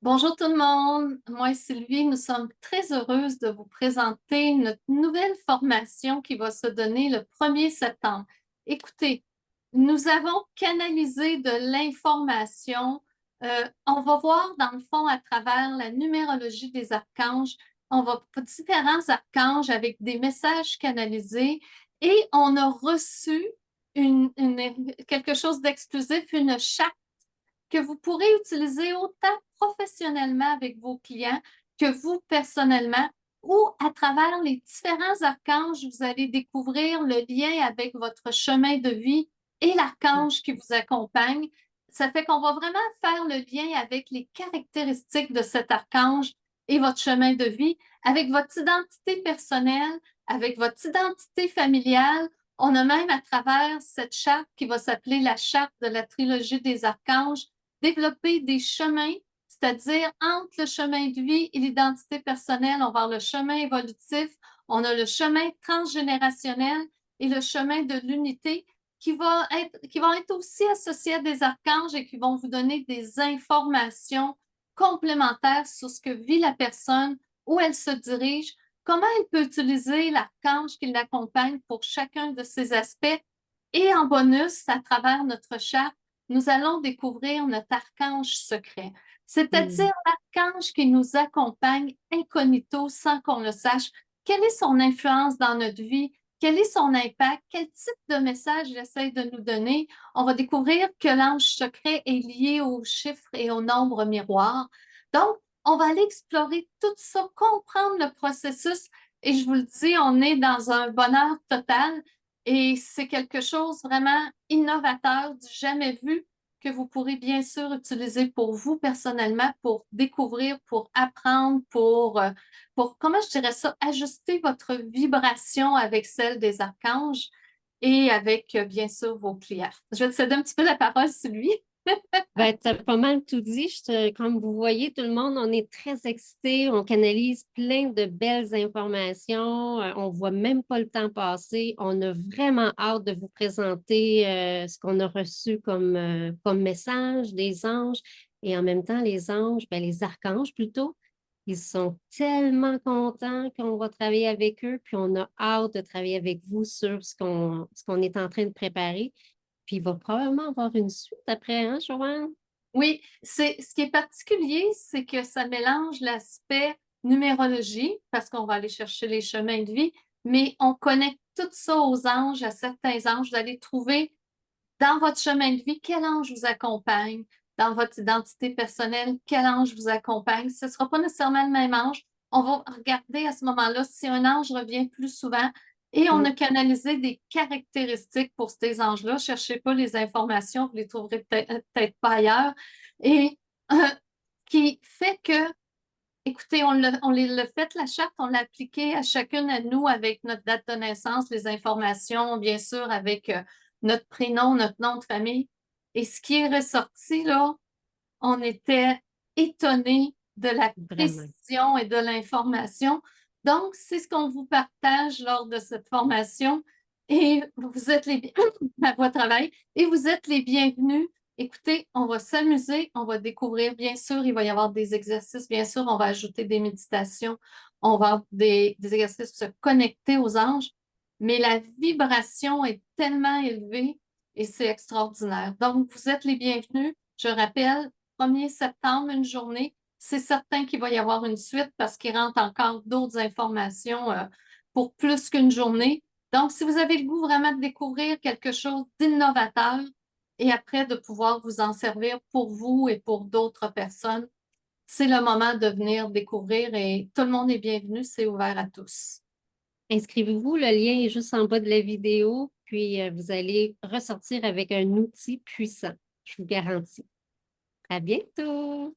Bonjour tout le monde, moi et Sylvie, nous sommes très heureuses de vous présenter notre nouvelle formation qui va se donner le 1er septembre. Écoutez, nous avons canalisé de l'information. On va voir dans le fond à travers la numérologie des archanges. On va différents archanges avec des messages canalisés et on a reçu quelque chose d'exclusif, une charte que vous pourrez utiliser autant professionnellement avec vos clients que vous personnellement ou à travers les différents archanges, vous allez découvrir le lien avec votre chemin de vie et l'archange qui vous accompagne. Ça fait qu'on va vraiment faire le lien avec les caractéristiques de cet archange et votre chemin de vie, avec votre identité personnelle, avec votre identité familiale. On a même à travers cette charte qui va s'appeler la charte de la trilogie des archanges, développer des chemins, c'est-à-dire entre le chemin de vie et l'identité personnelle, on va avoir le chemin évolutif, on a le chemin transgénérationnel et le chemin de l'unité qui vont être aussi associés à des archanges et qui vont vous donner des informations complémentaires sur ce que vit la personne, où elle se dirige, comment elle peut utiliser l'archange qui l'accompagne pour chacun de ces aspects. Et en bonus, à travers notre charte, nous allons découvrir notre archange secret, Hmm. c'est-à-dire l'archange qui nous accompagne incognito sans qu'on le sache. Quelle est son influence dans notre vie? Quel est son impact? Quel type de message il essaie de nous donner? On va découvrir que l'ange secret est lié aux chiffres et aux nombres miroirs. Donc, on va aller explorer tout ça, comprendre le processus et je vous le dis, on est dans un bonheur total. Et c'est quelque chose vraiment innovateur, du jamais vu, que vous pourrez bien sûr utiliser pour vous personnellement, pour découvrir, pour apprendre, comment je dirais ça, ajuster votre vibration avec celle des archanges et avec, bien sûr, vos clients. Je vais te céder un petit peu la parole, Sylvie. Ben, tu as pas mal tout dit. Comme vous voyez, tout le monde, on est très excités. On canalise plein de belles informations. On voit même pas le temps passer. On a vraiment hâte de vous présenter ce qu'on a reçu comme message des anges. Et en même temps, les anges, ben, les archanges plutôt, ils sont tellement contents qu'on va travailler avec eux. Puis on a hâte de travailler avec vous sur ce qu'on est en train de préparer. Puis il va probablement avoir une suite après, hein, Joanne? Oui, ce qui est particulier, c'est que ça mélange l'aspect numérologie, parce qu'on va aller chercher les chemins de vie, mais on connecte tout ça aux anges, à certains anges. Vous allez trouver dans votre chemin de vie quel ange vous accompagne, dans votre identité personnelle, quel ange vous accompagne. Ce ne sera pas nécessairement le même ange. On va regarder à ce moment-là si un ange revient plus souvent et on Mm. a canalisé des caractéristiques pour ces anges-là. Cherchez pas les informations, vous les trouverez peut-être pas ailleurs. Et euh, qui fait que, écoutez, on l'a fait, la charte, on l'a appliquée à chacune à nous avec notre date de naissance, les informations, bien sûr, avec notre prénom, notre nom de famille. Et ce qui est ressorti, là, on était étonnés de la Vraiment. précision et de l'information. Donc, c'est ce qu'on vous partage lors de cette formation. Et vous êtes ma voix travail, et vous êtes les bienvenus. Écoutez, on va s'amuser, on va découvrir, bien sûr, il va y avoir des exercices, bien sûr, on va ajouter des méditations, on va avoir des exercices pour se connecter aux anges, mais la vibration est tellement élevée et c'est extraordinaire. Donc, vous êtes les bienvenus. Je rappelle, 1er septembre, une journée. C'est certain qu'il va y avoir une suite parce qu'il rentre encore d'autres informations pour plus qu'une journée. Donc, si vous avez le goût vraiment de découvrir quelque chose d'innovateur et après de pouvoir vous en servir pour vous et pour d'autres personnes, c'est le moment de venir découvrir et tout le monde est bienvenu, c'est ouvert à tous. Inscrivez-vous, le lien est juste en bas de la vidéo, puis vous allez ressortir avec un outil puissant. Je vous garantis. À bientôt!